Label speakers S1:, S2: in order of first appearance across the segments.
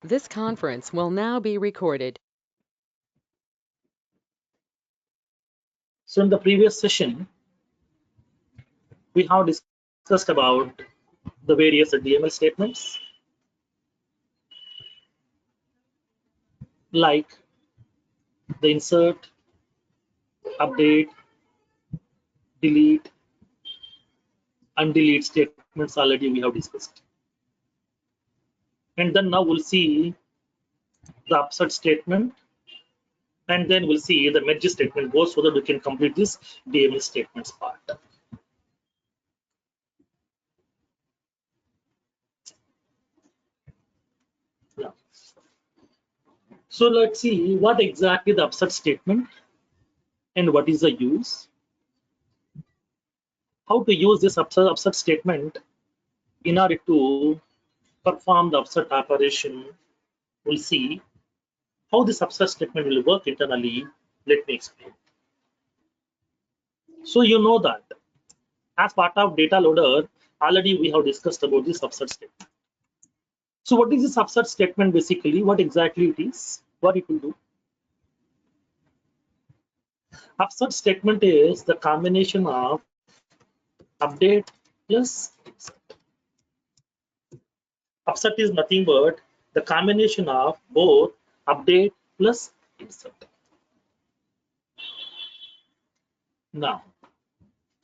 S1: This conference will now be recorded.
S2: So in the previous session, we have discussed about the various DML statements like the insert, update, delete, and delete statements already we have discussed. And then now we'll see the upsert statement, and then we'll see the merge statement goes so that we can complete this DML statements part. Yeah. So let's see what exactly the upsert statement and what is the use. How to use this upsert statement in order to perform the upsert operation. We'll see how this upsert statement will work internally. Let me explain. So you know that as part of data loader, already we have discussed about this upsert statement. So what is this upsert statement basically? What exactly it is? What it will do? Upsert statement is the combination of update plus insert. Upsert is nothing but the combination of both update plus insert. Now,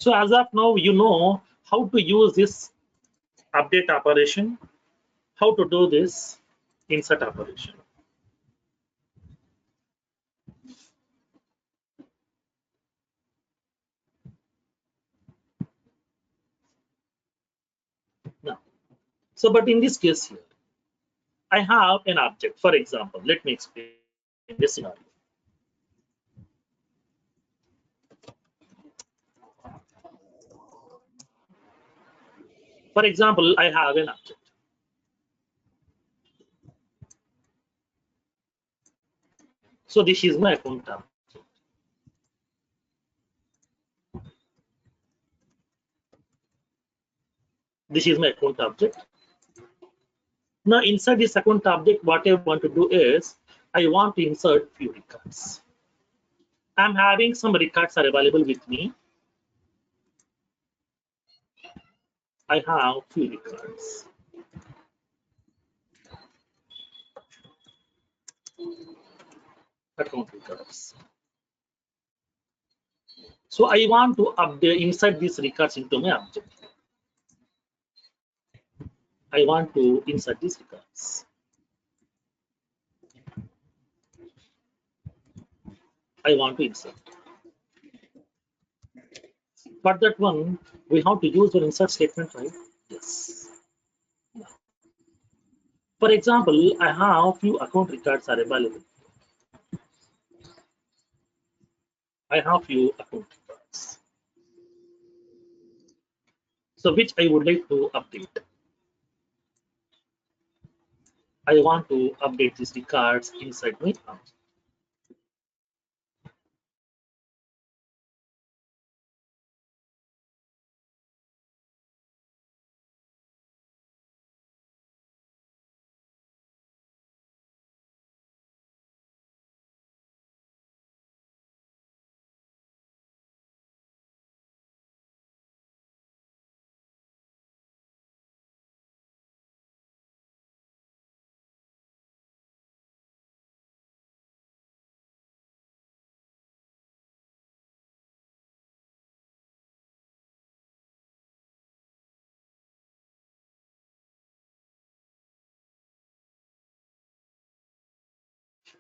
S2: so as of now, you know how to use this update operation, how to do this insert operation. Now, so but in this case here, I have an object. For example, let me explain this scenario. For example, I have an object. So this is my account object. This is my account object. Now inside this account object, what I want to do is I want to insert few records. I'm having some records are available with me. I have few records. Account records. So I want to update insert these records into my object. I want to insert these records. I want to insert. For that one, we have to use an insert statement, right? Yes. For example, I have few account records are available. I have few account records. So which I would like to update. I want to update these records inside my object.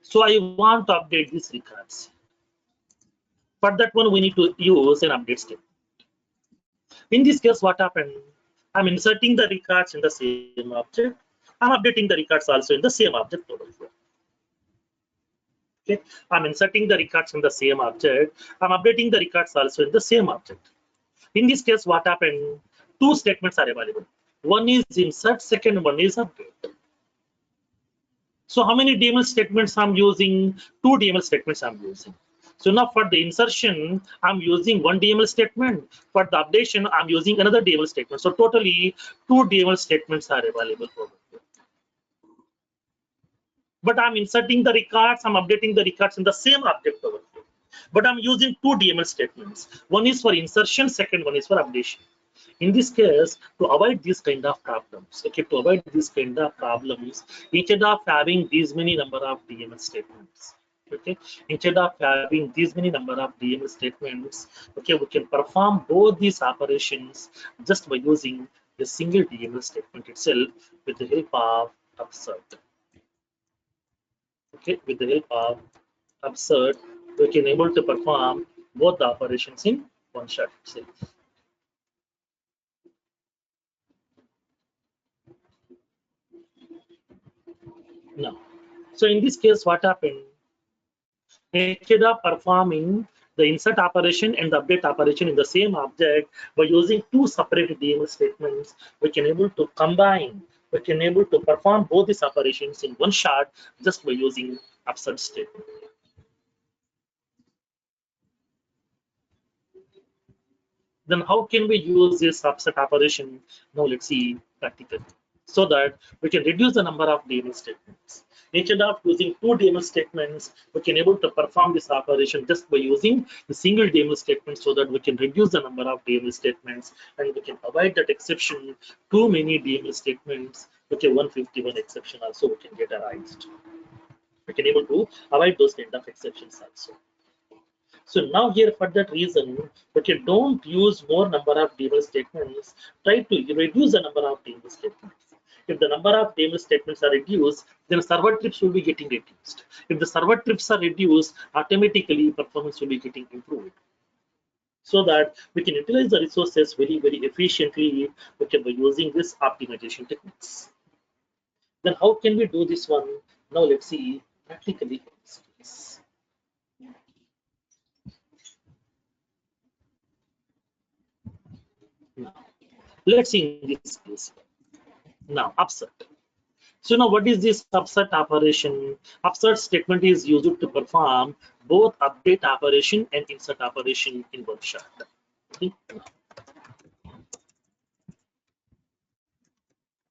S2: So I want to update these records. For that one, we need to use an update step. In this case, what happened? I'm inserting the records in the same object. I'm updating the records also in the same object. Okay, I'm inserting the records in the same object. I'm updating the records also in the same object. In this case, what happened? Two statements are available. One is insert, second one is update. So how many DML statements I'm using? Two DML statements I'm using. So now for the insertion, I'm using one DML statement. For the updation, I'm using another DML statement. So totally two DML statements are available over here. but I'm inserting the records, I'm updating the records in the same object over here. But I'm using two DML statements. One is for insertion, second one is for updation. In this case, to avoid these kind of problems, okay, to avoid these kind of problems, instead of having these many number of DML statements, okay, instead of having these many number of DML statements, okay, we can perform both these operations just by using a single DML statement itself with the help of Upsert. Okay, with the help of Upsert, we can able to perform both the operations in one shot itself. Now, so in this case, what happened? Instead of performing the insert operation and the update operation in the same object by using two separate DML statements, we can able to combine, we can able to perform both these operations in one shot just by using upsert statement. Then how can we use this upsert operation? Now let's see practically. So that we can reduce the number of DML statements. Instead of using two DML statements, we can able to perform this operation just by using the single DML statement so that we can reduce the number of DML statements and we can avoid that exception, too many DML statements, okay, 151 exception also we can get arised. We can able to avoid those kind of exceptions also. So now here for that reason, okay, don't use more number of DML statements. Try to reduce the number of DML statements. If the number of DML statements are reduced, then server trips will be getting reduced. If the server trips are reduced, automatically performance will be getting improved. So that we can utilize the resources very, very efficiently, okay, by using this optimization techniques. Then how can we do this one? Now let's see practically. Now, let's see in this case. Now, upsert. So now what is this upsert operation? Upsert statement is used to perform both update operation and insert operation in one shot. Okay.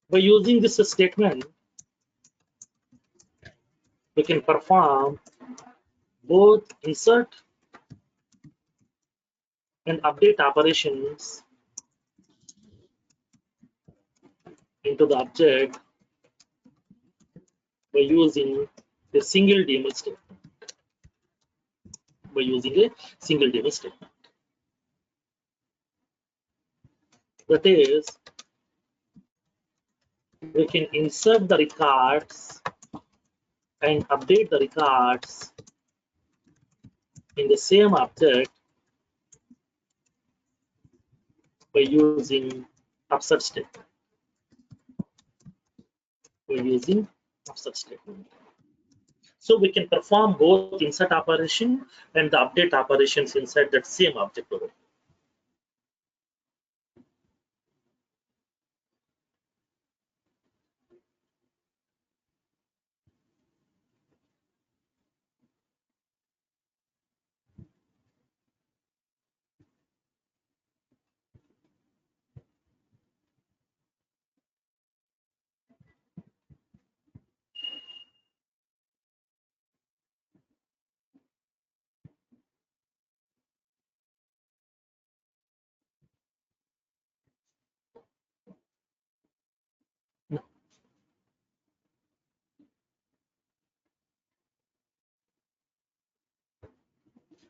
S2: By using this statement, we can perform both insert and update operations into the object by using a single DML statement. By using a single DML statement. That is, we can insert the records and update the records in the same object by using upsert statement. By using upsert statement. So we can perform both insert operation and the update operations inside that same object over.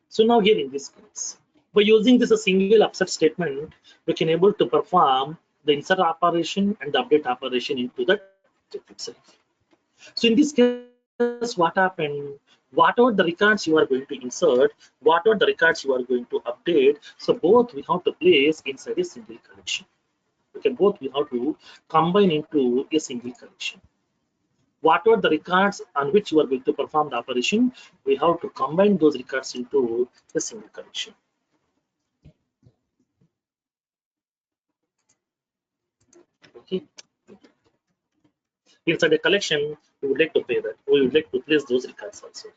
S2: So now here in this case, by using this a single upsert statement, we can able to perform the insert operation and the update operation into the object itself. So in this case, what happened? Whatever the records you are going to insert, whatever the records you are going to update, so both we have to place inside a single collection. Okay, both we have to combine into a single collection. Whatever the records on which you are going to perform the operation, we have to combine those records into a single collection. Okay. Inside a collection, we would like to pay that. We would like to place those records also.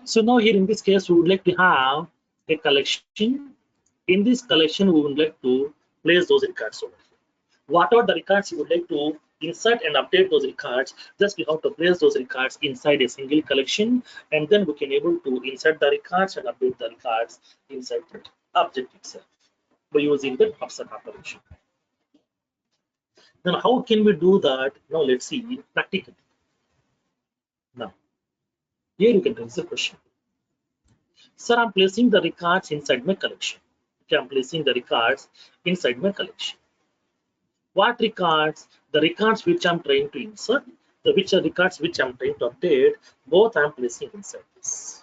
S2: So now here in this case, we would like to have a collection. In this collection, we would like to place those records over here. What are the records you would like to insert and update those records? Just we have to place those records inside a single collection, and then we can able to insert the records and update the records inside the object itself by using the upsert operation. Then how can we do that? Now let's see practically. Now here you can raise the question. Sir, I'm placing the records inside my collection. Okay, I'm placing the records inside my collection. What records? The records which I'm trying to insert, the which are records which I'm trying to update, both I'm placing inside this.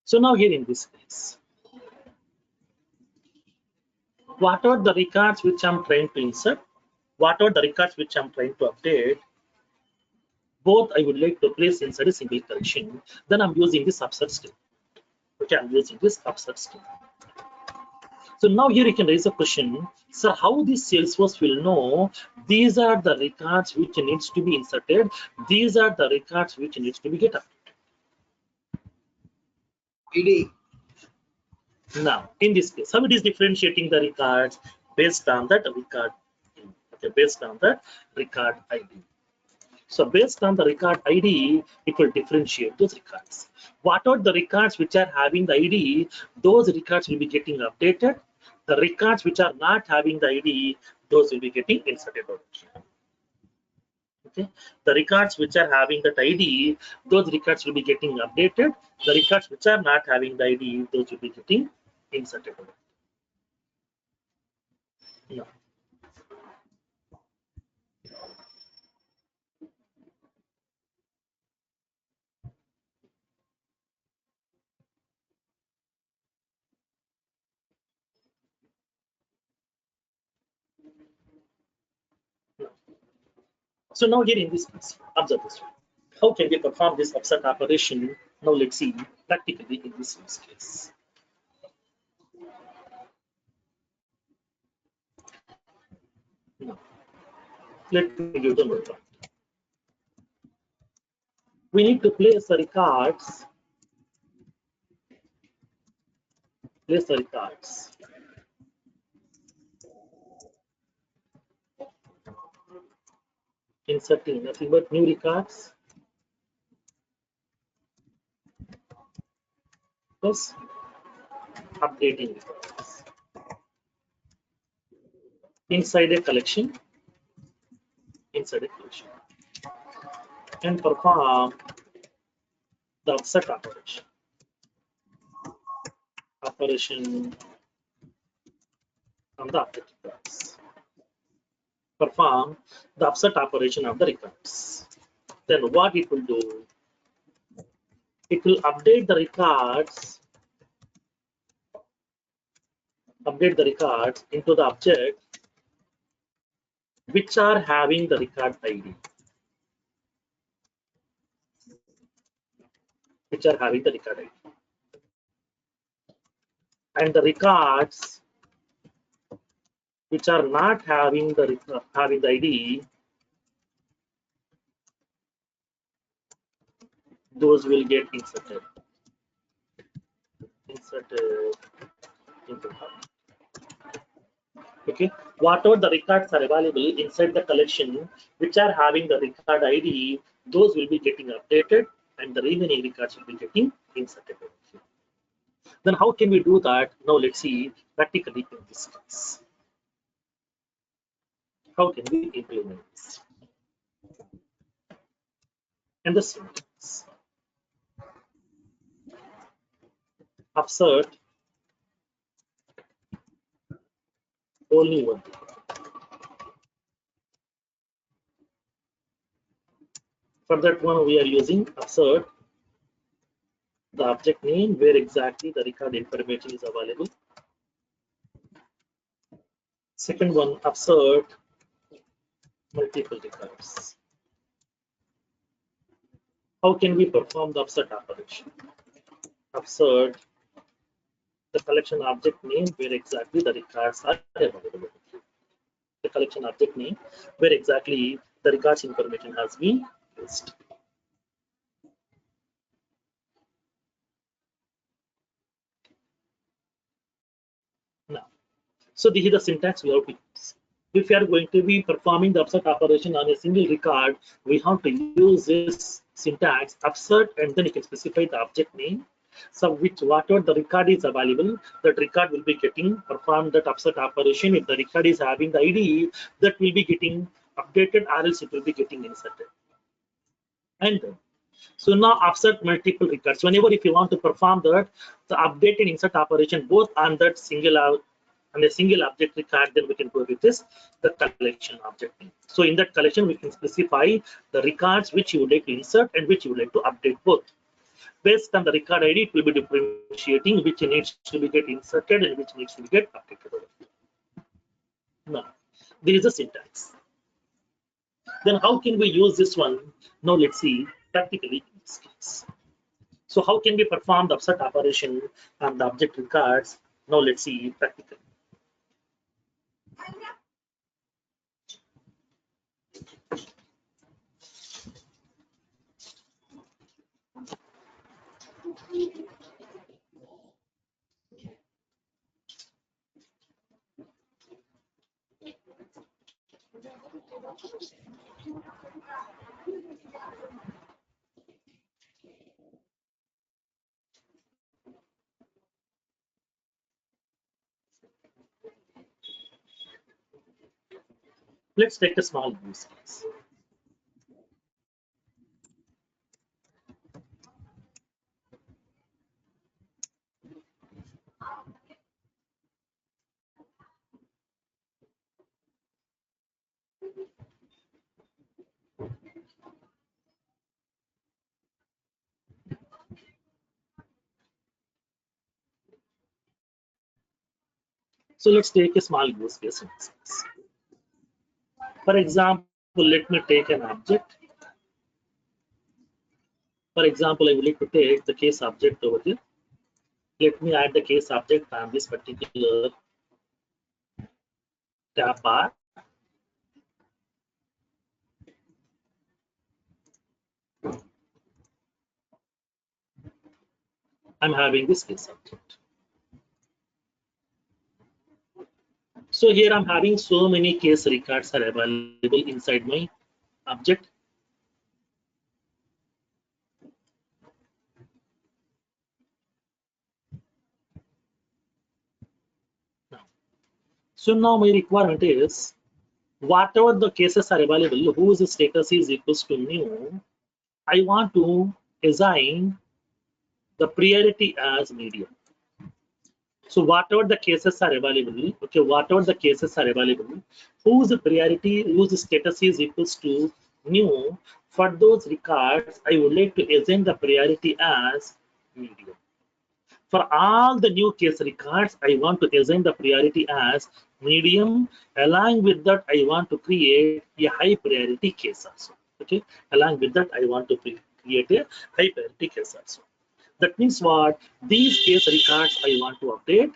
S2: So now here in this case, what are the records which I'm trying to insert? What are the records which I'm trying to update? Both I would like to place inside a single collection. Then I'm using this upsert step. Okay, I'm using this upsert step. So now here you can raise a question, sir, how this Salesforce will know these are the records which needs to be inserted, these are the records which needs to be get updated.
S3: ID.
S2: Now, in this case, how it is differentiating the records based on that record, okay, based on the record ID. So based on the record ID, it will differentiate those records. What are the records which are having the ID? Those records will be getting updated. The records which are not having the ID, those will be getting inserted over here. Okay. The records which are having that ID, those records will be getting updated. The records which are not having the ID, those will be getting inserted over here. So now here in this case, observe this one. How can we perform this upsert operation? Now let's see practically in this use case. Now, let me give the note. We need to place the records, inserting nothing but new records, plus updating records inside a collection, and perform the upsert operation on the update records. Perform the upsert operation of the records. Then what it will do? It will update the records into the object which are having the record ID. And the records which are not having the ID, those will get inserted into the object. Okay, whatever the records are available inside the collection which are having the record ID, those will be getting updated and the remaining records will be getting inserted. Then how can we do that? Now let's see practically in this case. How can we implement this? And the syntax. Upsert only one. For that one, we are using upsert the object name where exactly the record information is available. Second one, upsert multiple records. How can we perform the upsert operation? Upsert the collection object name where exactly the records are available. The collection object name where exactly the records information has been used. Now, so this is the syntax we have to use. If we are going to be performing the upsert operation on a single record, we have to use this syntax upsert and then you can specify the object name. So which whatever the record is available, that record will be getting performed that upsert operation. If the record is having the ID, that will be getting updated or else it will be getting inserted. And so now upsert multiple records. Whenever if you want to perform that, the update and insert operation both on that single on a single object record, then we can go with this the collection object name. So in that collection, we can specify the records which you would like to insert and which you would like to update both. Based on the record ID, it will be differentiating which needs to be get inserted and which needs to be get updated. Now, there is a syntax. Then how can we use this one? Now let's see practically in this case. So how can we perform the upsert operation on the object records? Now let's see practically. Let's take a small use case. So let's take a small use case in this case. For example, let me take an object. For example, I would like to take the case object over here. Let me add the case object on this particular tab bar. I'm having this case object. So here I'm having so many case records are available inside my object. Now, so now my requirement is whatever the cases are available, whose status is equals to new, I want to assign the priority as medium. So whatever the cases are available, okay, whatever the cases are available, whose priority, whose status is equals to new, for those records, I would like to assign the priority as medium. For all the new case records, I want to assign the priority as medium. Along with that, I want to create a high priority case also. Okay, along with that, I want to create a high priority case also. That means what? These case records I want to update.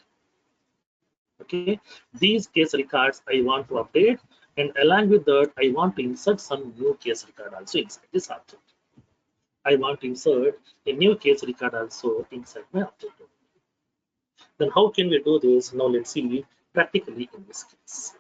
S2: Okay, these case records I want to update, and along with that, I want to insert some new case record also inside this object. I want to insert a new case record also inside my object. Then how can we do this? Now let's see practically in this case.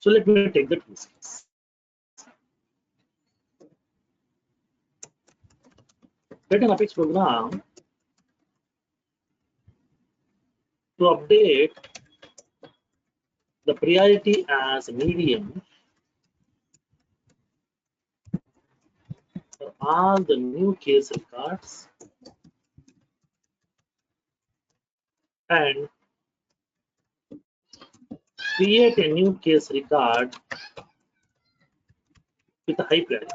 S2: So let me take that use case. Let an Apex program to update the priority as medium for all the new case records and create a new case record with a high priority.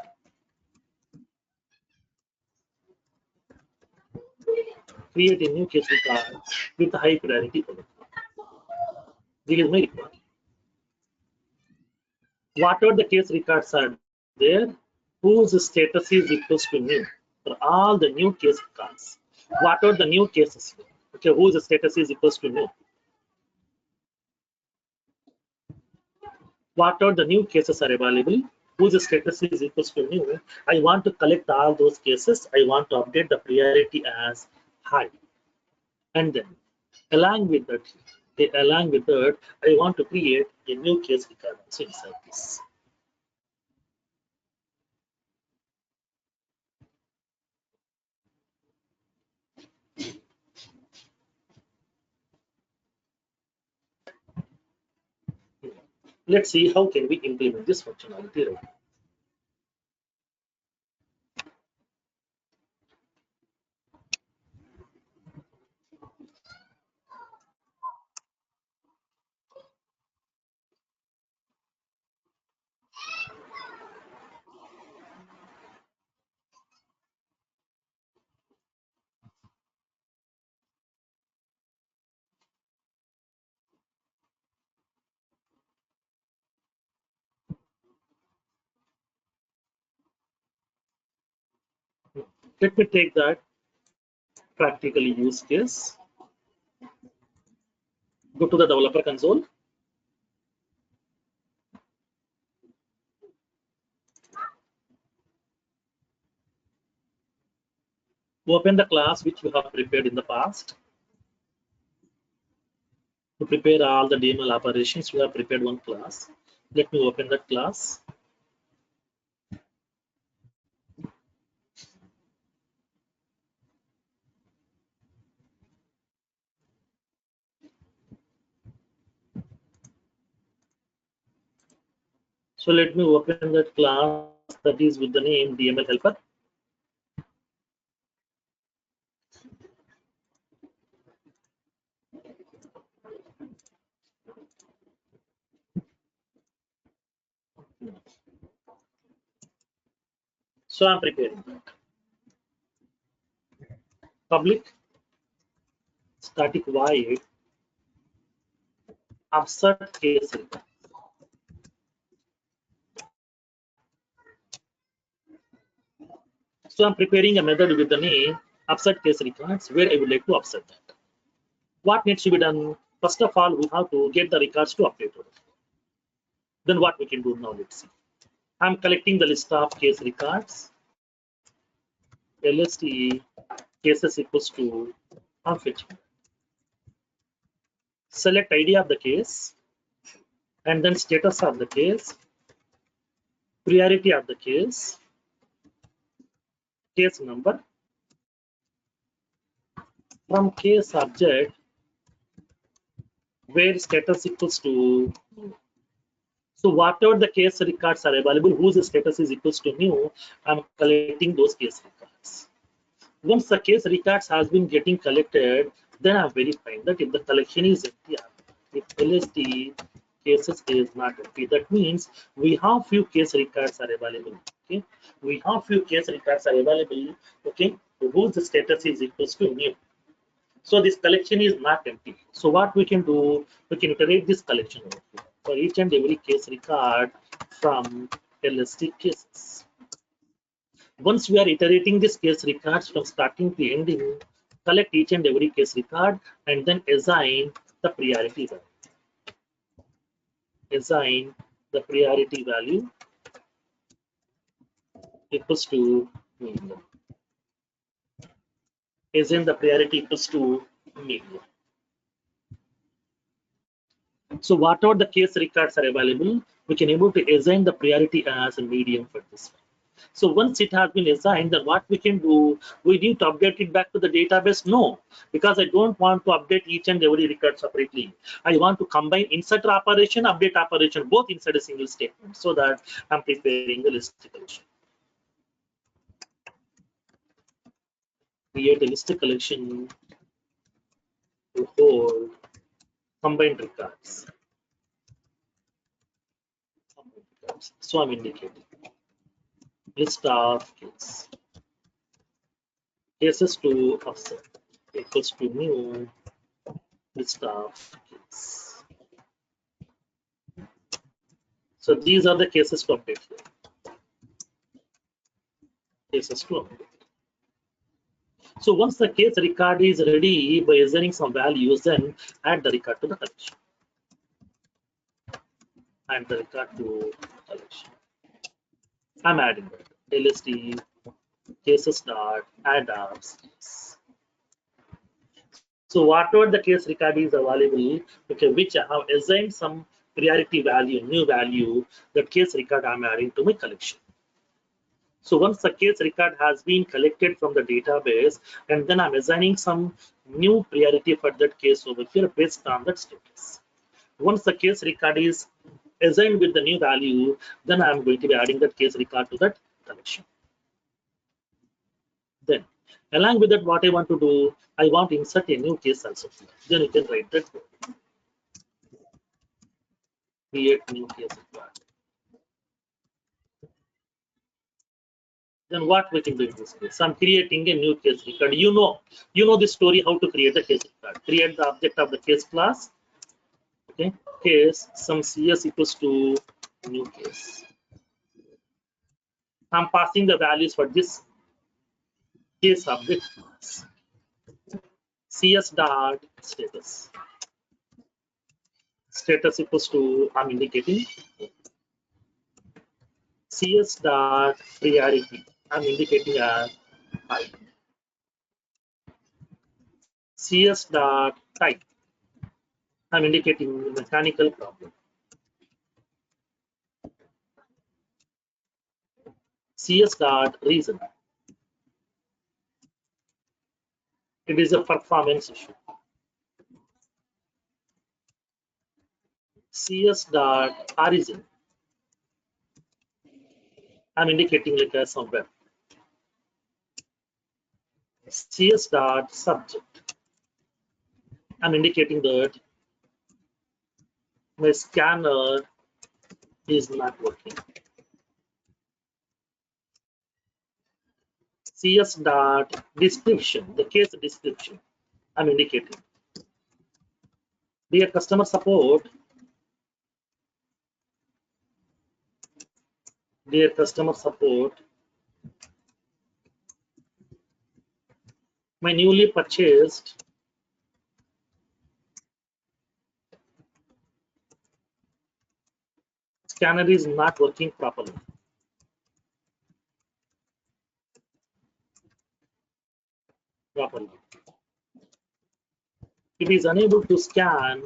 S2: Create a new case record with a high priority. This is my requirement. Whatever the case records are there, whose status is equals to new for all the new case records. Whatever the new cases, okay, whose status is equals to new. Whatever the new cases are available, whose status is equals to new. I want to collect all those cases. I want to update the priority as high. And then along with that, I want to create a new case record also inside this. Let's see how can we implement this functionality right. Let me take that practical use case. Go to the developer console. Open the class which we have prepared in the past. To prepare all the DML operations, we have prepared one class. Let me open that class. So let me open that class that is with the name DML helper. So I'm preparing that. Public static void upsert case record. So I'm preparing a method with the name upsert case records where I would like to upsert that. What needs to be done? First of all, we have to get the records to update. Then what we can do now, let's see. I'm collecting the list of case records. LST cases equals to fetch. Select ID of the case and then status of the case, priority of the case number. From case object where status equals to, so whatever the case records are available whose status is equals to new, I'm collecting those case records. Once the case records has been getting collected, then I'm verifying that if the collection is empty, if LST cases is not empty, that means we have few case records are available. Okay, we have few case records are available. Okay, whose status is equals to new. So this collection is not empty. So what we can do, we can iterate this collection over here for each and every case record from LST cases. Once we are iterating this case records from starting to ending, collect each and every case record and then assign the priority value. Assign the priority value equals to medium. Assign the priority equals to medium. So whatever the case records are available, we can able to assign the priority as a medium for this one. So once it has been assigned, then what we can do, we need to update it back to the database? No, because I don't want to update each and every record separately. I want to combine insert operation, update operation, both inside a single statement, so that I'm preparing the list collection. Create a list collection to hold combined records. So I'm indicating list of cases to offset equals to new list of cases. So these are the cases to update here. Cases to update. So once the case record is ready, by assigning some values, then add the record to the collection. Add the record to collection. I'm adding that. LSD cases dot add ups. So whatever the case record is available, okay, which I have assigned some priority value, new value, that case record I'm adding to my collection. So once the case record has been collected from the database, and then I'm assigning some new priority for that case over here based on that status. Once the case record is assigned with the new value, then I'm going to be adding that case record to that collection. Then, along with that, what I want to do, I want to insert a new case also. Then you can write that code. Create new case record. Then what we can do in this case? I'm creating a new case record. You know the story how to create a case record. Create the object of the case class. Okay, case some CS equals to new case. I'm passing the values for this case object class. CS dot status. Status equals to, I'm indicating CS dot priority. I'm indicating as high. CS dot type. I'm indicating mechanical problem. CS dot reason. It is a performance issue. CS dot origin. I'm indicating like a somewhere. CS dot subject. I'm indicating that my scanner is not working. CS dot description, the case description. I'm indicating. Dear customer support, dear customer support, my newly purchased scanner is not working properly. It is unable to scan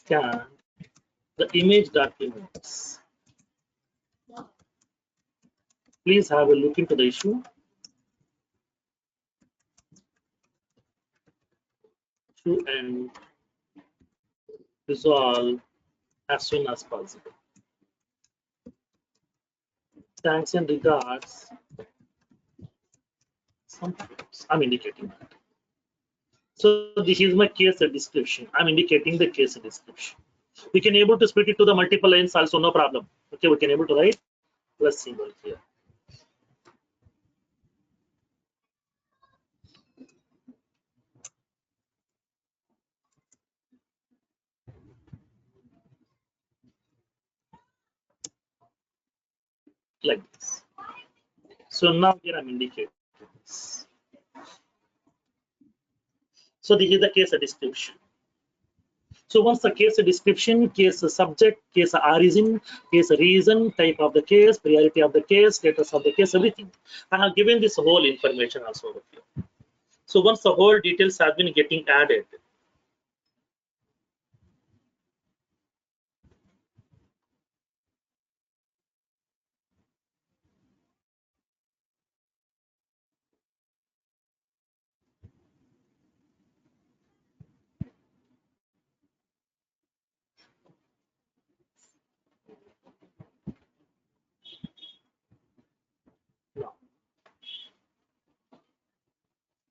S2: the image documents. Please have a look into the issue. And resolve as soon as possible. Thanks and regards. Sometimes I'm indicating that. So this is my case description. I'm indicating the case description. We can able to split it to the multiple lines also, no problem. Okay, we can able to write plus symbol here. Like this. So now here I'm indicating this. So this is the case description. So once the case description, case subject, case origin, case reason, type of the case, priority of the case, status of the case, everything. I have given this whole information also over here. So once the whole details have been getting added,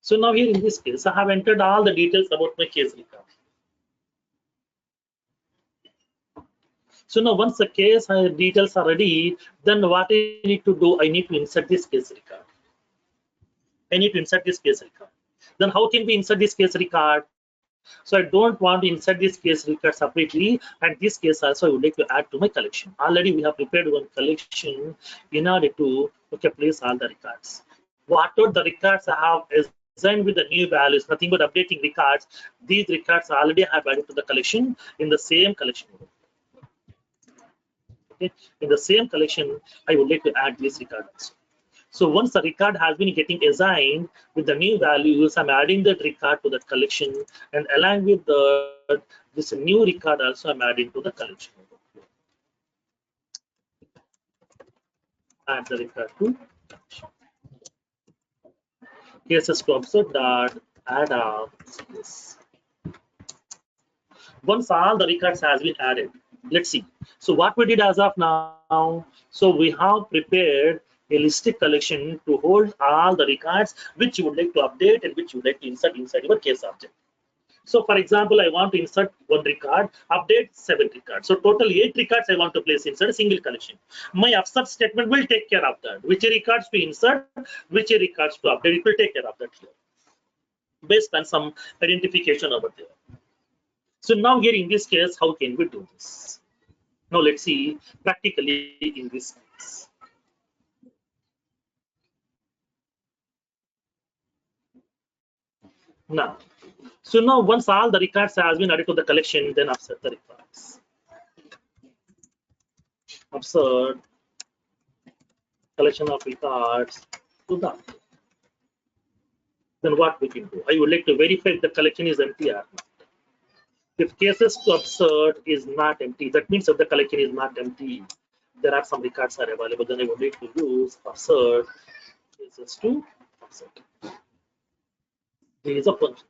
S2: So now here in this case, I have entered all the details about my case record. So now once the case details are ready, then what I need to do, I need to insert this case record. I need to insert this case record. Then how can we insert this case record? So I don't want to insert this case record separately, and this case also I would like to add to my collection. Already we have prepared one collection in order to place all the records. Whatever the records I have assigned with the new values, nothing but updating records. These records already I have added to the collection in the same collection. Okay, in the same collection, I would like to add this record also. So once the record has been getting assigned with the new values, I'm adding that record to the collection, and along with this new record also I'm adding to the collection. Add the record to cases to Upsert dot add this. Once all the records has been added, let's see. So what we did as of now, so we have prepared a listic collection to hold all the records which you would like to update and which you would like to insert inside your case object. So for example, I want to insert one record, update 7 records. So total 8 records I want to place inside a single collection. My upsert statement will take care of that. Which records to insert, which records to update, it will take care of that here, based on some identification over there. So now here in this case, how can we do this? Now let's see practically in this case. Now, so now once all the records has been added to the collection, then upsert the records. Upsert collection of records to that. Then what we can do? I would like to verify if the collection is empty or not. If cases to upsert is not empty, that means if the collection is not empty, there are some records are available, then I would like to use upsert cases to upsert. There is a function.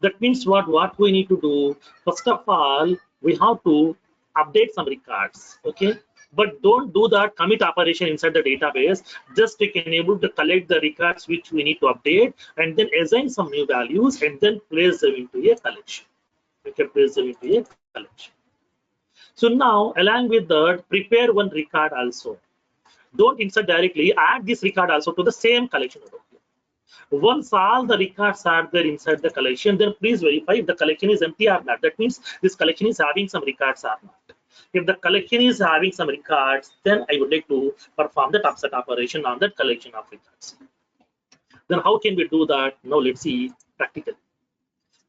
S2: That means what we need to do, first of all, we have to update some records, okay? But don't do that commit operation inside the database. Just we can able to collect the records which we need to update and then assign some new values and then place them into a collection. We can place them into a collection. So now, along with that, prepare one record also. Don't insert directly, add this record also to the same collection. Once all the records are there inside the collection, then please verify if the collection is empty or not. That means this collection is having some records or not. If the collection is having some records, then I would like to perform the upsert operation on that collection of records. Then how can we do that? Now let's see practically.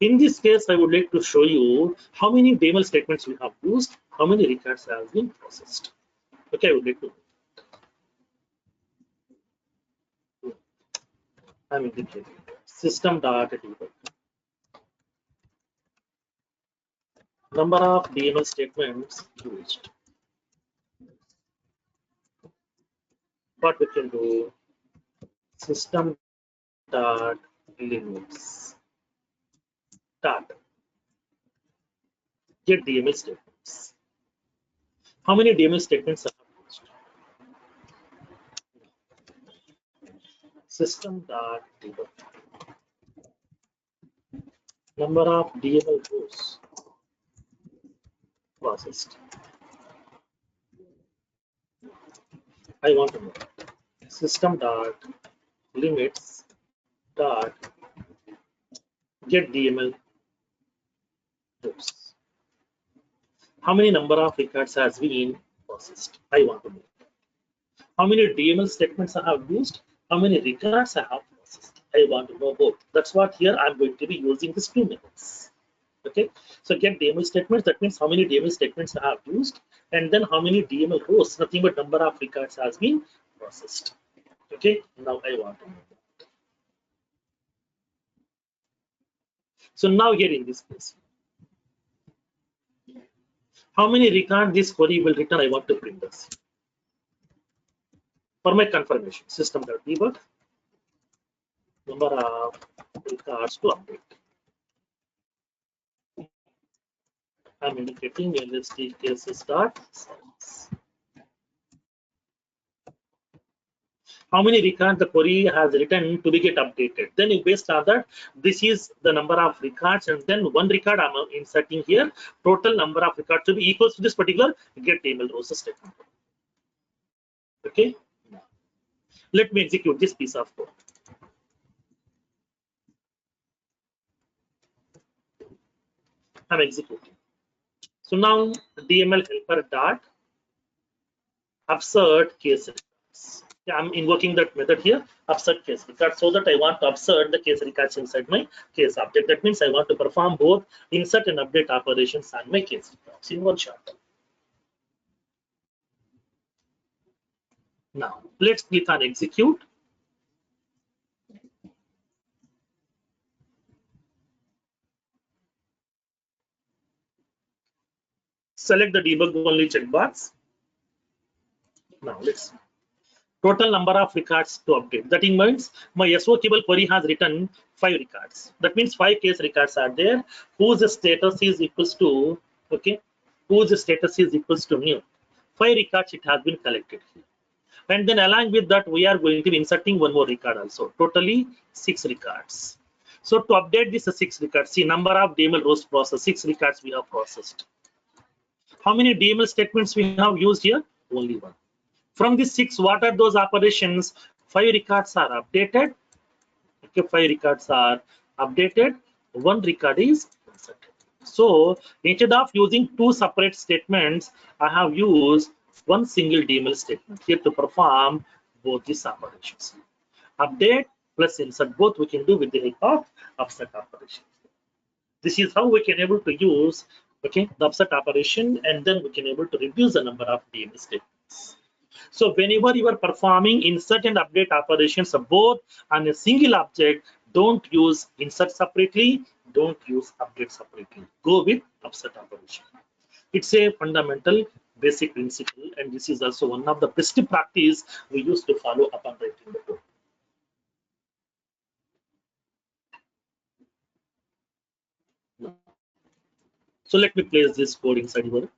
S2: In this case, I would like to show you how many DML statements we have used, how many records have been processed. Okay, I would like to. I'm indicating system.debug. Number of DML statements used. What we can do, system.limits dot get DML statements. How many DML statements are used? System.debug. Number of DML rows processed. I want to know system.limits dot get DML rows. How many number of records has been processed? I want to know. How many DML statements I have used? How many records I have processed? I want to know both. That's what here I'm going to be using these 2 methods. Okay, so get DML statements, that means how many DML statements I have used, and then how many DML rows, nothing but number of records has been processed. Okay, now I want to know that. So now here in this case, how many records this query will return, I want to print this. For my confirmation, system.debug, number of records to update. I'm indicating LSD cases dot size. how many records the query has written to be get updated. Then you based on that, this is the number of records, and then one record I'm inserting here. Total number of records to be equals to this particular get email rows statement. Okay. Let me execute this piece of code. I'm executing. So now DML helper dot upsert case records. Yeah, I'm invoking that method here, upsert case records, so that I want to upsert the case records inside my case object. That means I want to perform both insert and update operations on my case records in one shot. Now let's click on execute. Select the debug only checkbox. Now let's see. Total number of records to update. That means my SO cable query has written 5 records. That means 5 case records are there whose status is equals to, okay, whose status is equals to new. 5 records it has been collected here. And then along with that, we are going to be inserting one more record also. Totally 6 records. So to update this 6 records, see number of DML rows processed, 6 records we have processed. How many DML statements we have used here? Only one. From these 6, what are those operations? 5 records are updated. Okay, 5 records are updated. 1 record is inserted. So instead of using 2 separate statements, I have used one single DML statement here to perform both these operations. Update plus insert, both we can do with the help of upsert operation. This is how we can able to use, okay, the upsert operation, and then we can able to reduce the number of DML statements. So whenever you are performing insert and update operations both on a single object, don't use insert separately, don't use update separately. Go with upsert operation. It's a fundamental basic principle, and this is also one of the best practice we used to follow upon writing the code. So let me place this code inside your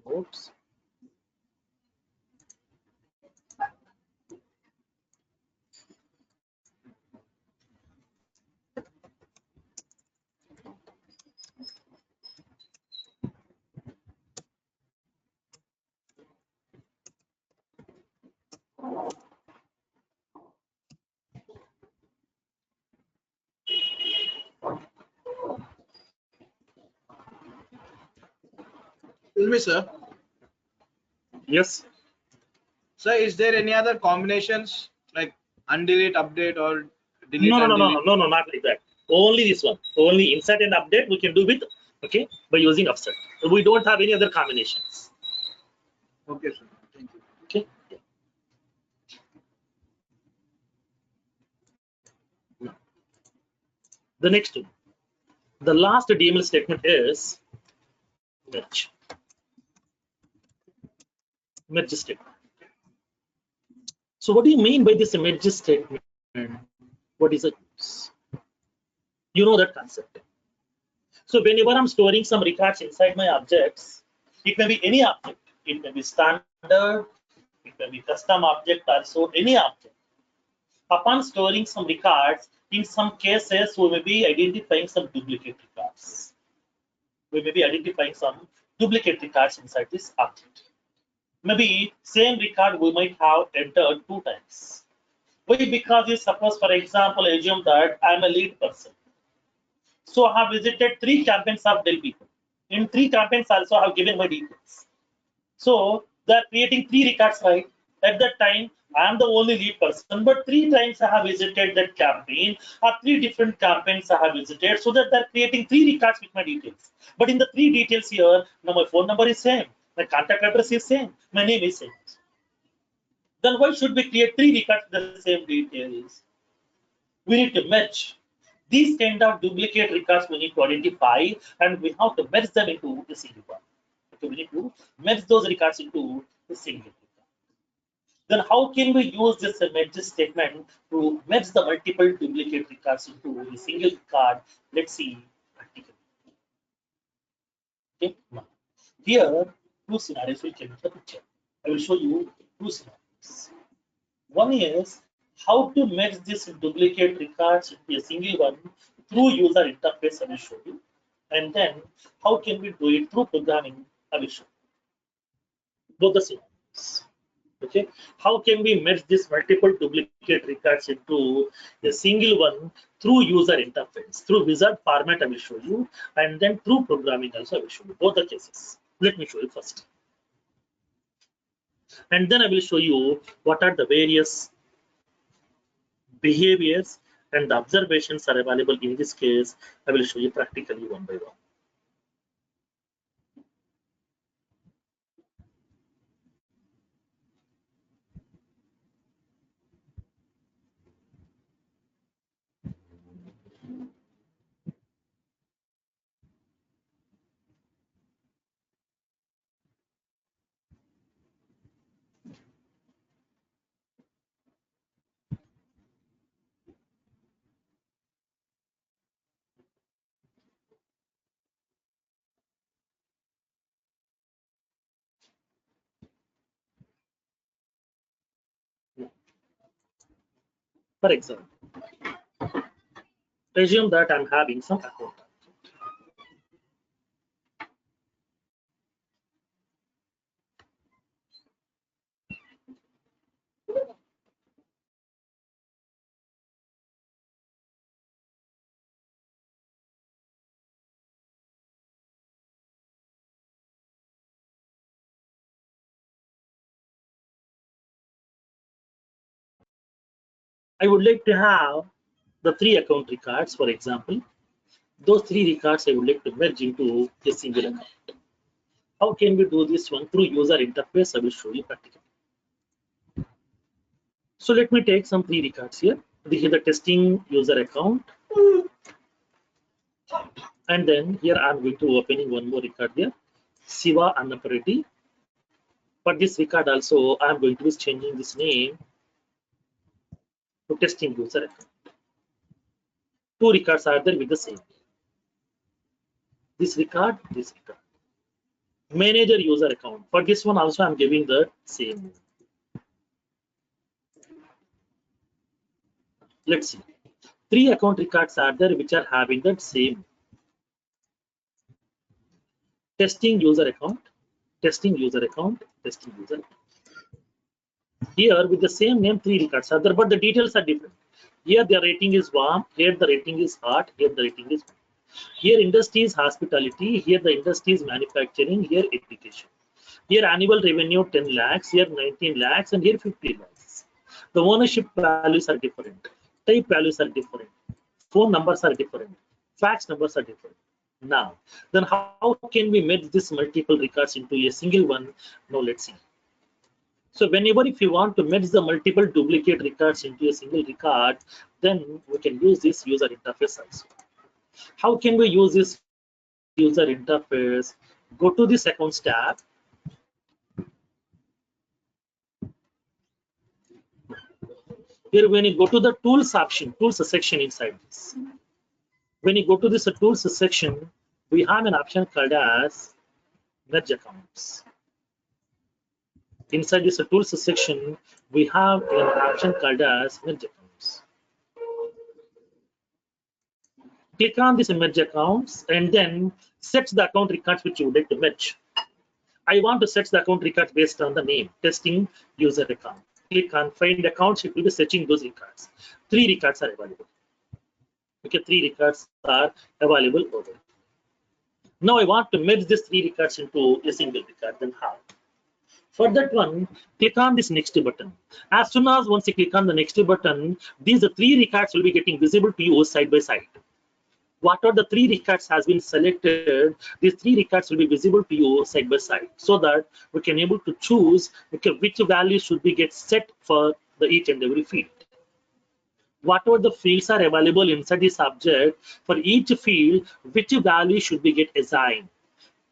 S2: notes.
S3: Tell me, sir.
S2: Yes.
S3: Sir, is there any other combinations like undelete, update, or delete
S2: No, no,
S3: and
S2: no, no,
S3: delete?
S2: no, no, not like that. Only this one. Only insert and update we can do with, okay, by using upsert. We don't have any other combinations.
S3: Okay, sir. Thank you.
S2: Okay. The next one. The last DML statement is merge. Merge statement. So what do you mean by this merge statement? What is it? You know that concept. So whenever I'm storing some records inside my objects, it may be any object. It may be standard, it may be custom object, also any object. Upon storing some records, in some cases, we may be identifying some duplicate records. We may be identifying some duplicate records inside this object. Maybe same record we might have entered 2 times. Why? Because you suppose, for example, assume that I'm a lead person. So I have visited 3 campaigns of Dell people. In 3 campaigns also I have given my details. So they are creating 3 records, right? At that time, I am the only lead person, but 3 times I have visited that campaign, or 3 different campaigns I have visited, so that they're creating 3 records with my details. But in the 3 details here, now my phone number is same, my contact address is same, my name is same. Then why should we create 3 records with the same details? We need to merge. These kind of duplicate records we need to identify, and we have to merge them into a single one. So we need to merge those records into a single record. Then how can we use this merge statement to merge the multiple duplicate records into a single record? Let's see practically. Okay. Now, here 2 scenarios will come in the picture. I will show you 2 scenarios. One is how to merge this duplicate records into a single one through user interface, I will show you. And then how can we do it through programming, I will show you. Both the same. Okay, how can we merge this multiple duplicate records into a single one through user interface, through wizard format, I will show you, and then through programming also I will show you both the cases. Let me show you first, and then I will show you what are the various behaviors and the observations are available in this case. I will show you practically one by one. For example, assume that I'm having some account. I would like to have the three account records, for example. Those three records I would like to merge into a single account. How can we do this one? Through user interface, I will show you practically. So let me take some three records here. This is the testing user account. And then here I'm going to opening one more record here, Siva Annaparati. For this record also, I'm going to be changing this name to testing user account. Two records are there with the same. This record, this record. Manager user account. For this one also, I'm giving the same. Let's see. Three account records are there which are having that same. Testing user account, testing user account, testing user account. Here with the same name, three records are there, but the details are different. Here the rating is warm, here the rating is hot, here the rating is cold. Here industry is hospitality, here the industry is manufacturing, here education. Here annual revenue 10 lakhs, here 19 lakhs, and here 50 lakhs. The ownership values are different, type values are different, phone numbers are different, fax numbers are different. Now, then how can we merge this multiple records into a single one? Now let's see. So whenever if you want to merge the multiple duplicate records into a single record, then we can use this user interface also. How can we use this user interface? Go to this accounts tab. Here when you go to the tools option, tools section inside this. When you go to this tools section, we have an option called as merge accounts. Inside this tools section, we have an option called as merge accounts. Click on this merge accounts and then set the account records which you would like to merge. I want to set the account records based on the name, testing user account. Click on find accounts, it will be searching those records. Three records are available. Okay, three records are available over there. Now I want to merge these three records into a single record, then how? For that one, click on this next button. As soon as once you click on the next button, these three records will be getting visible to you side by side. Whatever the three records has been selected, these three records will be visible to you side by side, so that we can able to choose which value should be get set for the each and every field. Whatever the fields are available inside this object, for each field, which value should be get assigned.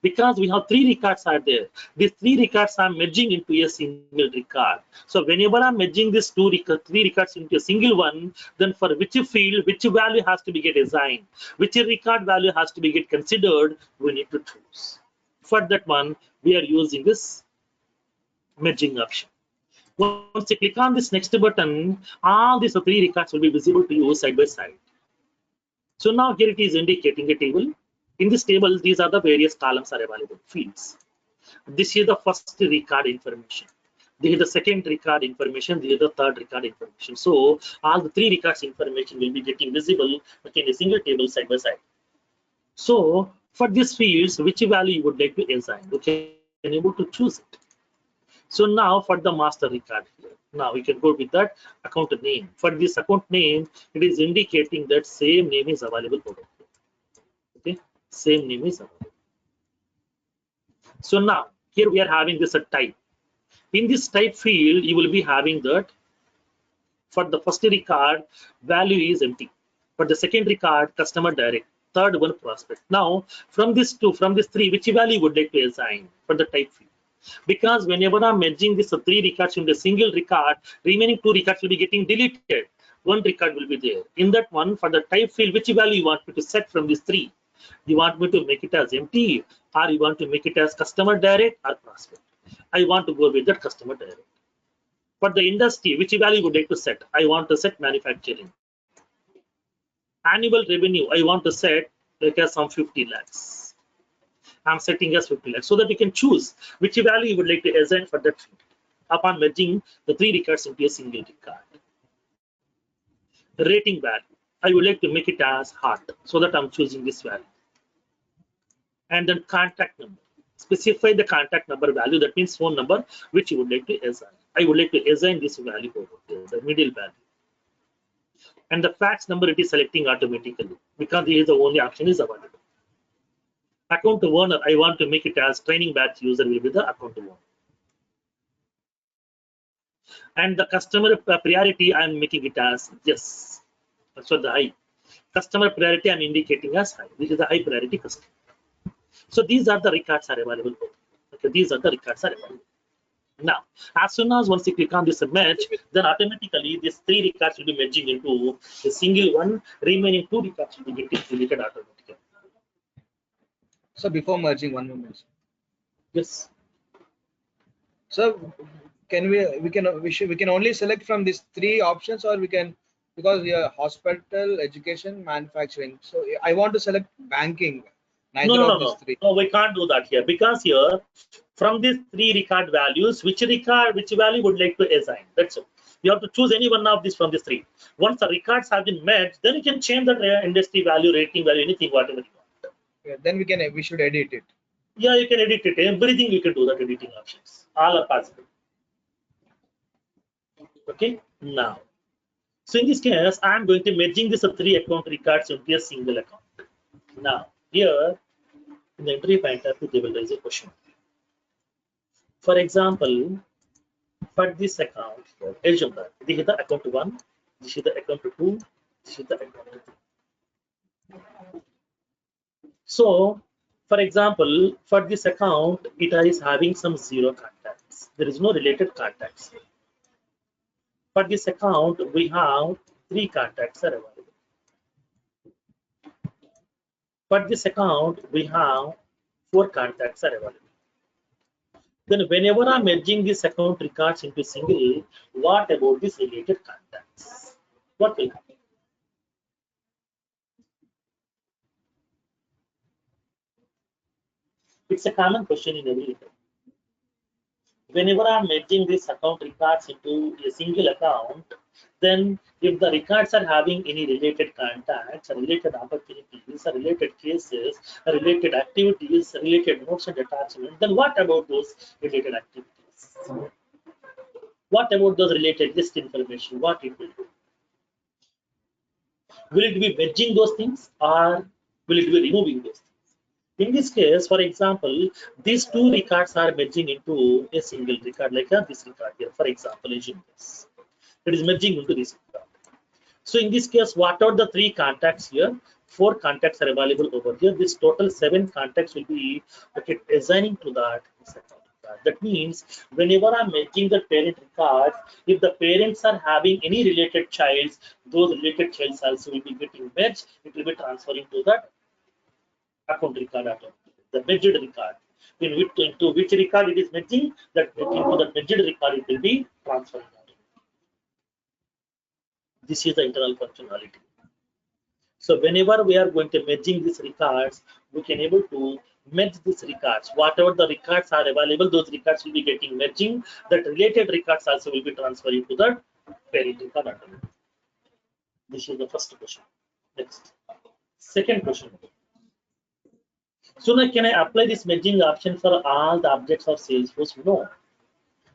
S2: Because we have three records are there. These three records are merging into a single record. So whenever I'm merging these three records into a single one, then for which field, which value has to be get assigned, which record value has to be get considered, we need to choose. For that one, we are using this merging option. Once you click on this next button, all these three records will be visible to you side by side. So now here it is indicating a table. In this table, these are the various columns are available, fields. This is the first record information. This is the second record information. This is the third record information. So all the three records information will be getting visible in a single table side by side. So for these fields, which value you would like to assign, you can able to choose it. So now for the master record here, now we can go with that account name. For this account name, it is indicating that same name is available over here. Okay, same name is available. So now here we are having this a type. In this type field, you will be having that for the first record, value is empty. For the second record, customer direct. Third one, prospect. Now, from this two, from this three, which value would like to assign for the type field? Because whenever I'm merging this three records into a single record, remaining two records will be getting deleted. One record will be there. In that one, for the type field, which value you want me to set from these three? You want me to make it as empty, or you want to make it as customer direct or prospect? I want to go with that customer direct. For the industry, which value would like to set? I want to set manufacturing. Annual revenue, I want to set like as some 50 lakhs. I'm setting as 50 lakhs so that you can choose which value you would like to assign for that field upon merging the three records into a single record. Rating value, I would like to make it as heart so that I'm choosing this value. And then contact number, specify the contact number value, that means phone number which you would like to assign. I would like to assign this value over here, the middle value. And the fax number, it is selecting automatically because this is the only option is available. Account owner, I want to make it as training batch user will be the account owner. And the customer priority, I'm making it as yes. So the high. Customer priority, I'm indicating as high. This is the high priority customer. So these are the records are available. Okay, these are the records are available. Now, as soon as once you click on this merge, then automatically these three records will be merging into a single one. Remaining two records will be getting deleted automatically.
S3: So before merging, one moment.
S2: Yes.
S3: So can we can only select from these three options, or we can, because we are hospital, education, manufacturing. So I want to select banking. Neither of these three.
S2: No, we can't do that here because here from these three record values, which value would like to assign? That's all. You have to choose any one of these from these three. Once the records have been met, then you can change the industry value, rating value, anything, whatever you want.
S3: Yeah, then we should edit it.
S2: Yeah, you can edit it. Everything you can do that editing options. All are possible. Okay, now. So in this case, I'm going to merging this three account records into a single account. Now, here in the entry point of view, they will raise a question. For example, for this account here, assume that this is the account 1, this is the account 2, this is the account 3. So, for example, for this account, it is having some 0 contacts. There is no related contacts here. For this account, we have 3 contacts are available. For this account, we have 4 contacts are available. Then whenever I'm merging this account records into single, what about these related contacts? What will happen? It's a common question in every account. Whenever I'm merging this account records into a single account, then if the records are having any related contacts, related opportunities, related cases, related activities, related notes and attachments, then what about those related activities? What about those related list information? What it will do? Will it be merging those things or will it be removing those things? In this case, for example, these two records are merging into a single record, like this record here. For example, assume this. It is merging into this record. So in this case, what are the 3 contacts here? 4 contacts are available over here. This total 7 contacts will be assigning to that account. That means whenever I'm making the parent record, if the parents are having any related childs, those related childs also will be getting merged. It will be transferring to that account record, the merged record. into which record it is merging, that into the merged record it will be transferred. This is the internal functionality. So whenever we are going to merging these records, we can able to merge these records. Whatever the records are available, those records will be getting merging. That related records also will be transferring to the parent record. This is the first question. Next. Second question. So now can I apply this merging option for all the objects of Salesforce? No.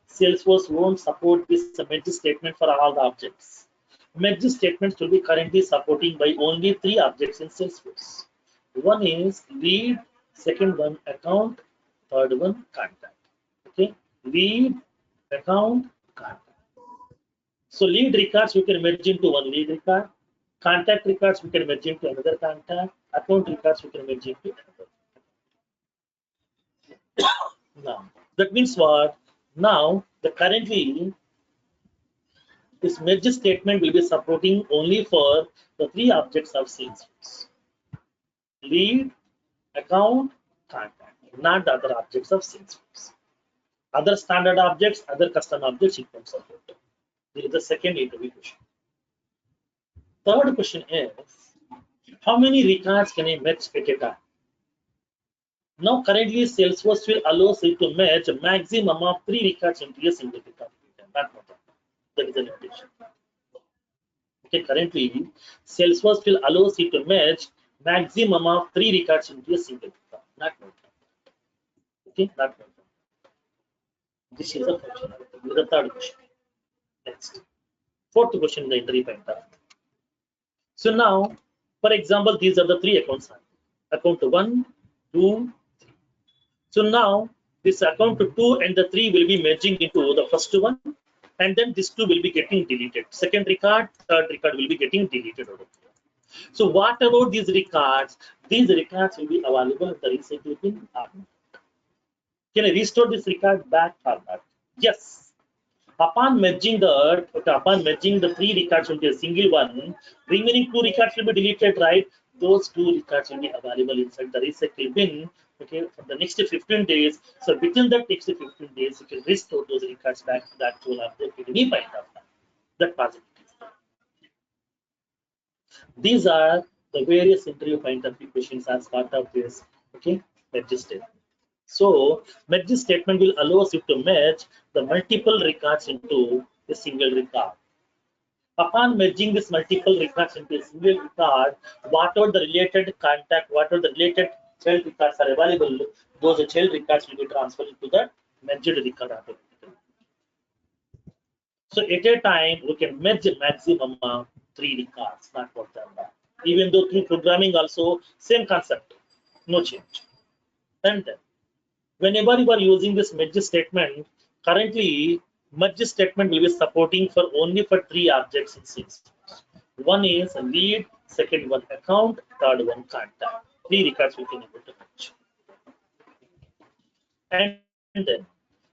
S2: Salesforce won't support this merge statement for all the objects. Merge statements will be currently supporting by only 3 objects in Salesforce. One is lead, second one account, third one contact. Okay, lead, account, contact. So lead records we can merge into one lead record. Contact records we can merge into another contact. Account records we can merge into another. Now that means what? Now the currently this merge statement will be supporting only for the 3 objects of Salesforce: lead, account, contact, not the other objects of Salesforce. Other standard objects, other custom objects, it won't support. This is the second interview question. Third question is, how many records can I merge at a time? Now currently Salesforce will allow you to merge a maximum of 3 records into a single record. That is the limitation. Okay, currently Salesforce will allow you to merge maximum of 3 records into a single record, not more. Okay, not more. This is the functionality. This is the third question. Next. Fourth question in the interview pointer. So now, for example, these are the 3 accounts. Account 1, 2, 3. So now this account 2 and the 3 will be merging into the first one, and then this 2 will be getting deleted. Second record, third record will be getting deleted over here. So what about these records? These records will be available at the recycle bin or not. Can I restore this record back or not? Yes. Upon merging the 3 records into a single one, remaining 2 records will be deleted, right? Those 2 records will be available inside the recycle bin. Okay, for the next 15 days. So within that next 15 days, you can restore those records back to the actual object at any point of time. That possibility is there. These are the various interview point of view questions as part of this. Okay, merge statement. So merge statement will allow us to merge the multiple records into a single record. Upon merging this multiple records into a single record, whatever the related contact, whatever the related child records are available, those child records will be transferred to the merged record automatically. So at a time, we can merge a maximum of 3 records, not more than that. Even though through programming also, same concept, no change. And then, whenever you are using this merge statement, currently merge statement will be supporting for only for 3 objects in Salesforce. One is lead, second one account, third one contact. 3 records we can able to merge. And then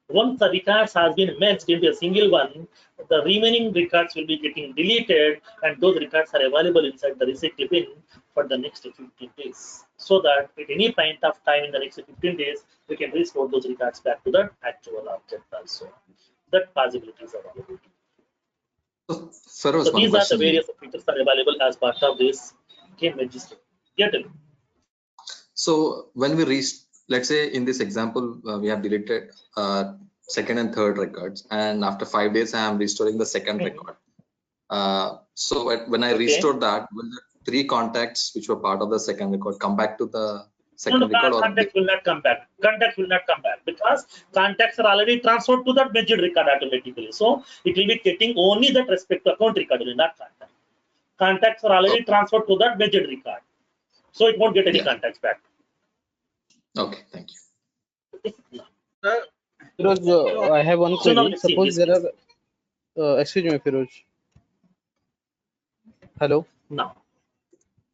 S2: once the records has been merged into a single one, the remaining records will be getting deleted, and those records are available inside the recycle bin for the next 15 days. So that at any point of time in the next 15 days, we can restore those records back to the actual object also. That possibility is available.
S4: So
S2: these are the various features are available as part of this game register. Yeah, tell me.
S4: So when we reach, let's say in this example, we have deleted second and third records, and after 5 days, I am restoring the second record. So when I restore that, will the 3 contacts which were part of the second record come back to the second record?
S2: Contacts will not come back. Contacts will not come back because contacts are already transferred to that merged record automatically. So it will be getting only that respect to account record, not contact. Contacts are already transferred to that merged record. So it won't get any contacts back.
S4: Okay, thank you.
S5: Firoz, I have one query. Suppose there are, excuse me, Firoz. Hello.
S2: Now,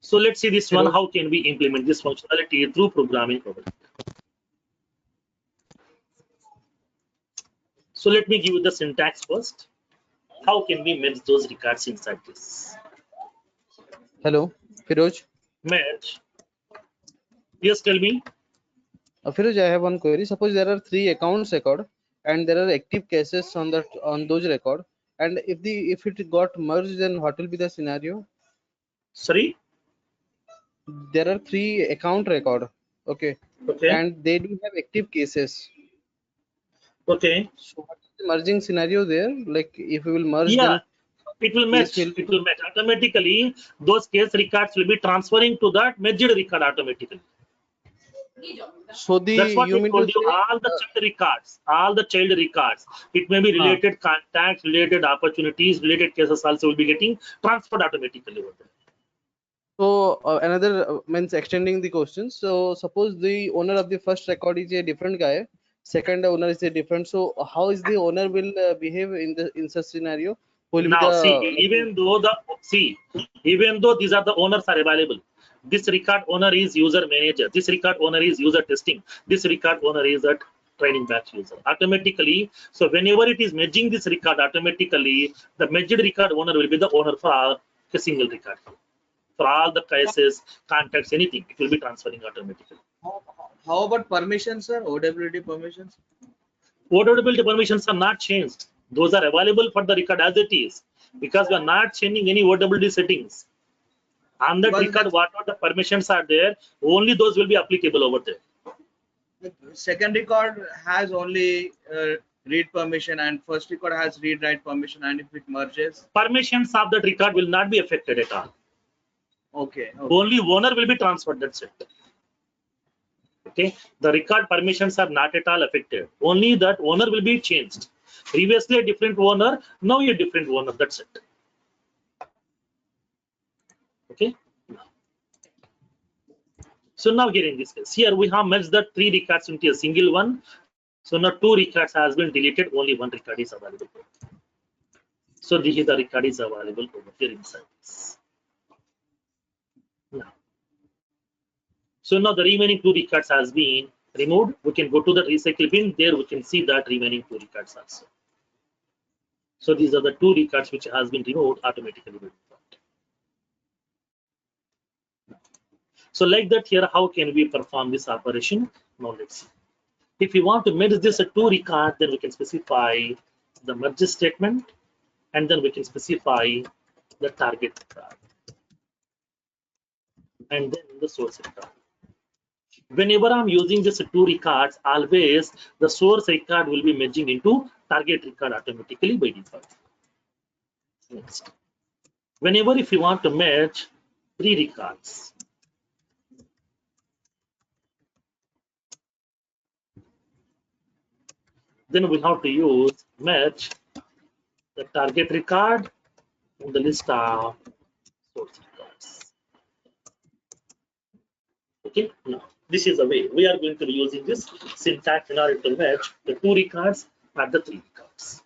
S2: so let's see this one. How can we implement this functionality through programming? So let me give you the syntax first. How can we merge those records inside this?
S5: Hello, Firoz.
S2: Merge. Yes, tell me.
S5: Firoz, I have one query. Suppose there are 3 accounts record and there are active cases on that on those record, and if it got merged, then what will be the scenario?
S2: Sorry.
S5: There are 3 account record, okay,
S2: Okay.
S5: and they do have active cases.
S2: Okay.
S5: So what is the merging scenario there? Like if we will merge,
S2: Yeah,
S5: then
S2: it will
S5: case
S2: match.
S5: will
S2: It will match automatically. Those case records will be transferring to that merged record automatically.
S5: so the
S2: That's what
S5: you
S2: I
S5: mean to
S2: told you.
S5: say
S2: All the child records. It may be
S5: uh,
S2: related contacts, related opportunities, related cases also will be getting transferred automatically over there.
S5: so another means extending the question. So suppose the owner of the first record is a different guy, second owner is a different. So how is the owner will behave in such scenario? Who will be
S2: Now see,
S5: the like?
S2: even though these are the owners are available, this record owner is user manager, this record owner is user testing, this record owner is a training batch user automatically. So whenever it is merging this record automatically, the merged record owner will be the owner for a single record. For all the cases, contacts, anything, it will be transferring automatically.
S3: How about permissions, sir? OWT permissions?
S2: OWT permissions are not changed. Those are available for the record as it is, because we are not changing any OWT settings. On that
S3: Because
S2: record, whatever the permissions are there, only those will be applicable over there.
S3: the second record has only read permission, and first record has read write permission, and if it merges,
S2: Permissions of that record will not be affected at all.
S3: okay.
S2: Only owner will be transferred. That's it. Okay. The record permissions are not at all affected. Only that owner will be changed. Previously a different owner, now a different owner. That's it. Okay. So now here in this case, here we have merged the 3 records into a single one. So now 2 records has been deleted, only 1 record is available. So the record is available over here inside this. Now, so now the remaining 2 records has been removed. We can go to the recycle bin. There we can see that remaining 2 records also. So these are the 2 records which has been removed automatically. So like that here, how can we perform this operation? Now let's see. If we want to merge this 2 record, then we can specify the merge statement, and then we can specify the target record, and then the source record. Whenever I'm using this 2 records, always the source record will be merging into target record automatically by default. Next, whenever if you want to merge 3 records, then we have to use merge the target record in the list of source records. Okay, now this is the way we are going to be using this syntax in order to match the 2 records and the 3 records.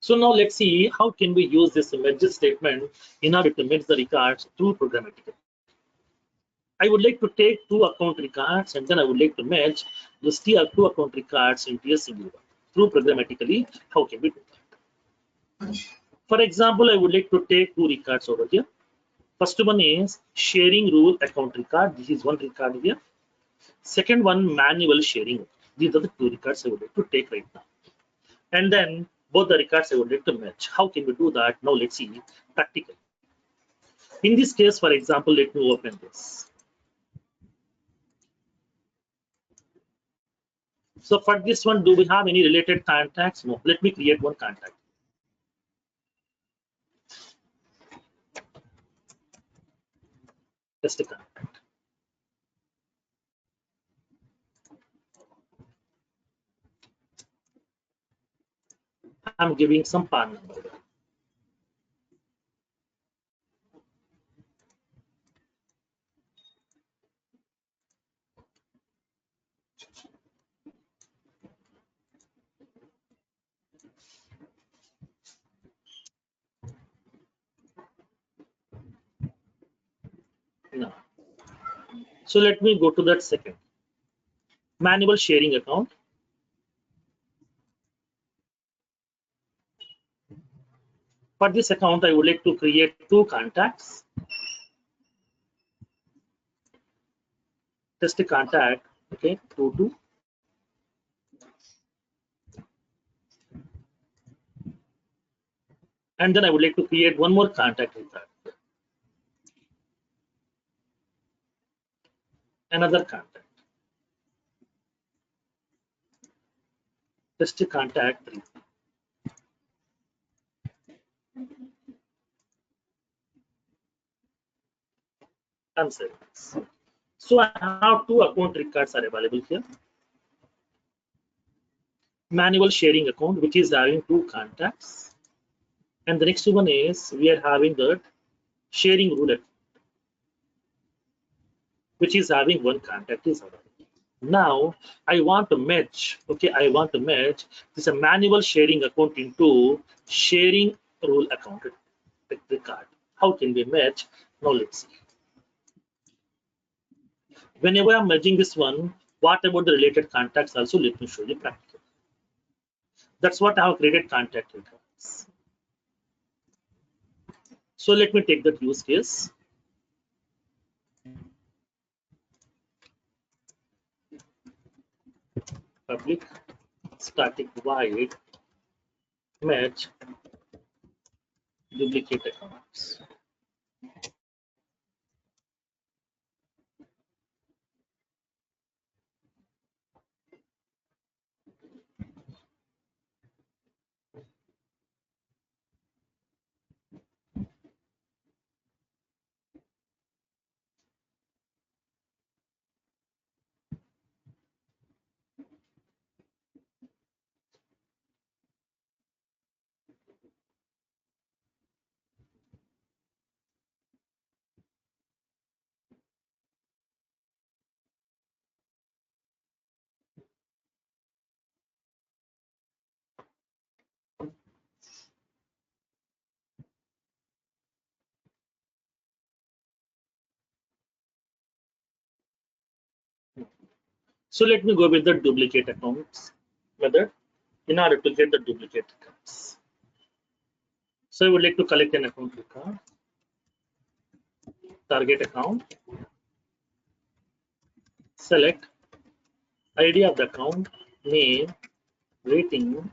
S2: So now let's see how can we use this merge statement in order to merge the records through programmatically. I would like to take 2 account records and then I would like to merge those 2 account records into a single one. Through programmatically, how can we do that? For example, I would like to take 2 records over here. First one is sharing rule account record. This is one record here. Second one, manual sharing. These are the 2 records I would like to take right now. And then both the records I would like to match. How can we do that? Now let's see practically. In this case, for example, let me open this. So for this one, do we have any related contacts? No. Let me create one contact. Just a contact. I'm giving some PAN number. No. So let me go to that second. Manual sharing account. For this account, I would like to create 2 contacts. Just a contact Okay, to do. And then I would like to create one more contact record. Another contact. Just a contact 3. I'm saying this. So I have 2 account records are available here. Manual sharing account, which is having 2 contacts. And the next one is we are having the sharing rule account, which is having 1 contact is available. Now I want to merge. Okay, I want to merge this a manual sharing account into sharing rule account record. How can we merge? Now let's see. Whenever I'm merging this one, what about the related contacts also? Let me show you practically. That's what I have created contact records. So let me take that use case. Public static void merge duplicate accounts. So let me go with the duplicate accounts method in order to get the duplicate accounts. So I would like to collect an account record, target account, select ID of the account, name, rating,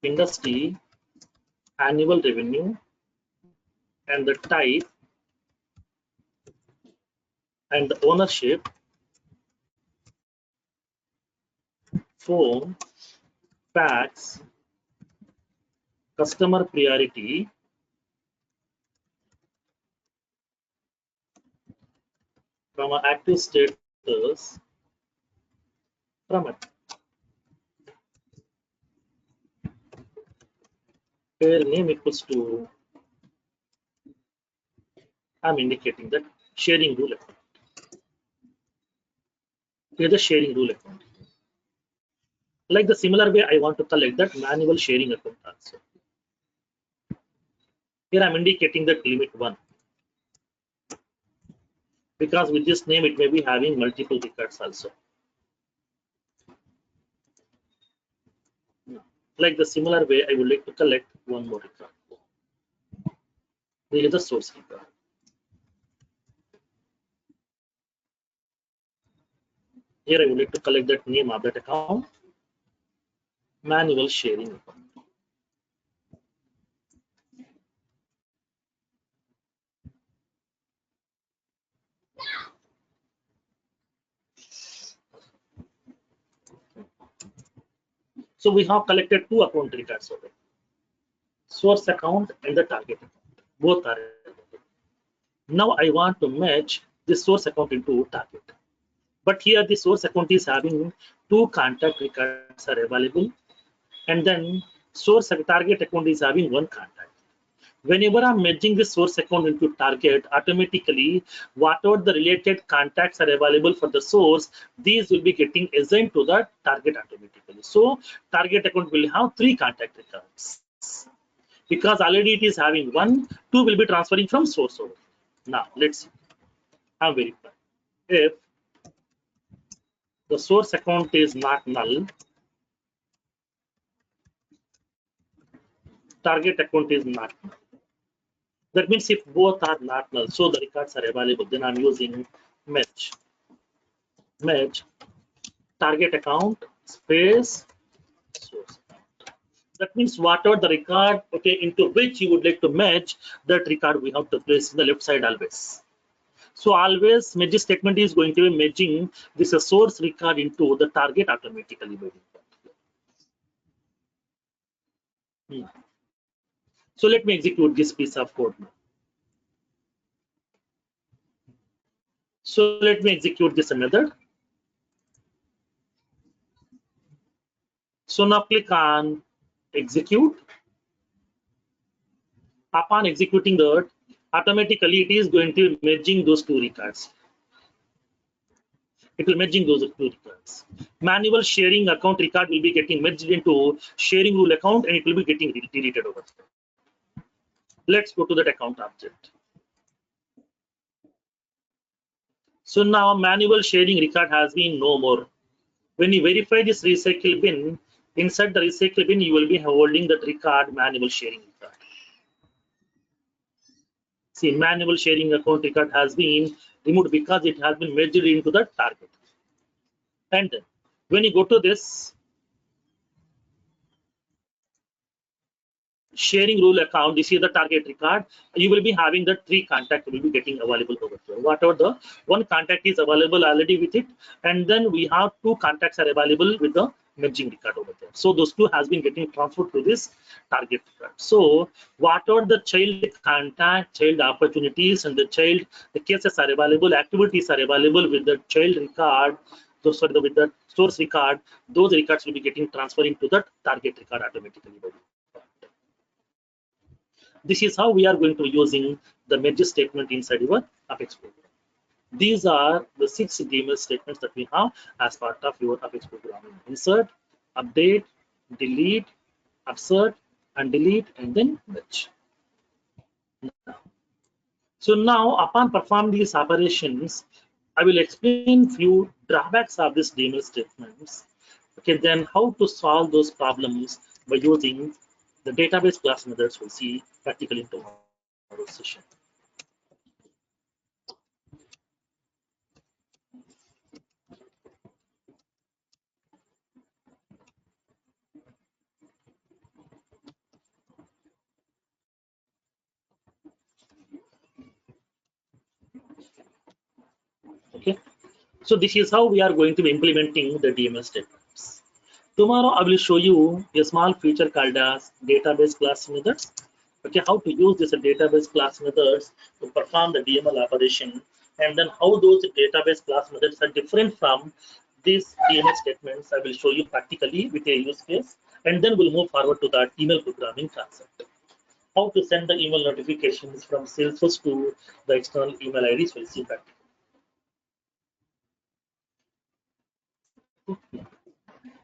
S2: industry, annual revenue, and the type and the ownership, phone, fax, customer priority, from an active status, from it. Where name equals to, I'm indicating that sharing rule account. Here's the sharing rule account. Like the similar way, I want to collect that manual sharing account also. Here I'm indicating that limit 1. Because with this name, it may be having multiple records also. Like the similar way, I would like to collect one more record. This is the source record. Here I would like to collect that name of that account, manual sharing account. So we have collected 2 account records over source account and the target account. Both are available. Now I want to match this source account into target. But here the source account is having 2 contact records are available, and then source target account is having 1 contact. Whenever I'm merging this source account into target, automatically whatever the related contacts are available for the source, these will be getting assigned to the target automatically. So target account will have 3 contact records. Because already it is having 1, 2 will be transferring from source over. Now let's see. I'll verify. If the source account is not null, target account is not null. That means if both are not null, so the records are available, then I'm using merge target account space source account. That means whatever the record, okay, into which you would like to match, that record we have to place in the left side always. So always merge statement is going to be merging this source record into the target automatically. So let me execute this piece of code. So let me execute this method. So now click on execute. Upon executing that, automatically it is going to be merging those two records. It will merging those two records. Manual sharing account record will be getting merged into sharing rule account, and it will be getting deleted over there. Let's go to that account object. So now manual sharing record has been no more. When you verify this recycle bin, inside the recycle bin, you will be holding that record manual sharing record. See, manual sharing account record has been removed because it has been merged into the target. And then when you go to this sharing rule account, this is the target record, you will be having the three contacts will be getting available over here. Whatever the one contact is available already with it, and then we have two contacts are available with the merging record over there. So those two has been getting transferred to this target record. So whatever the child contact, child opportunities, and the cases are available, activities are available with the child record, sorry, with the source record, those records will be getting transferred into the target record automatically. This is how we are going to be using the merge statement inside your Apex program. These are the 6 DML statements that we have as part of your Apex programming: insert, update, delete, upsert, and delete, and then merge. So now, upon performing these operations, I will explain few drawbacks of these DML statements. Okay, then how to solve those problems by using the database class methods we'll see practically in tomorrow's session. Okay, so this is how we are going to be implementing the DML statements. Tomorrow I will show you a small feature called as database class methods. Okay, how to use this database class methods to perform the DML operation, and then how those database class methods are different from these DML statements. I will show you practically with a use case, and then we'll move forward to that email programming concept. How to send the email notifications from Salesforce to the external email IDs, we'll see practically.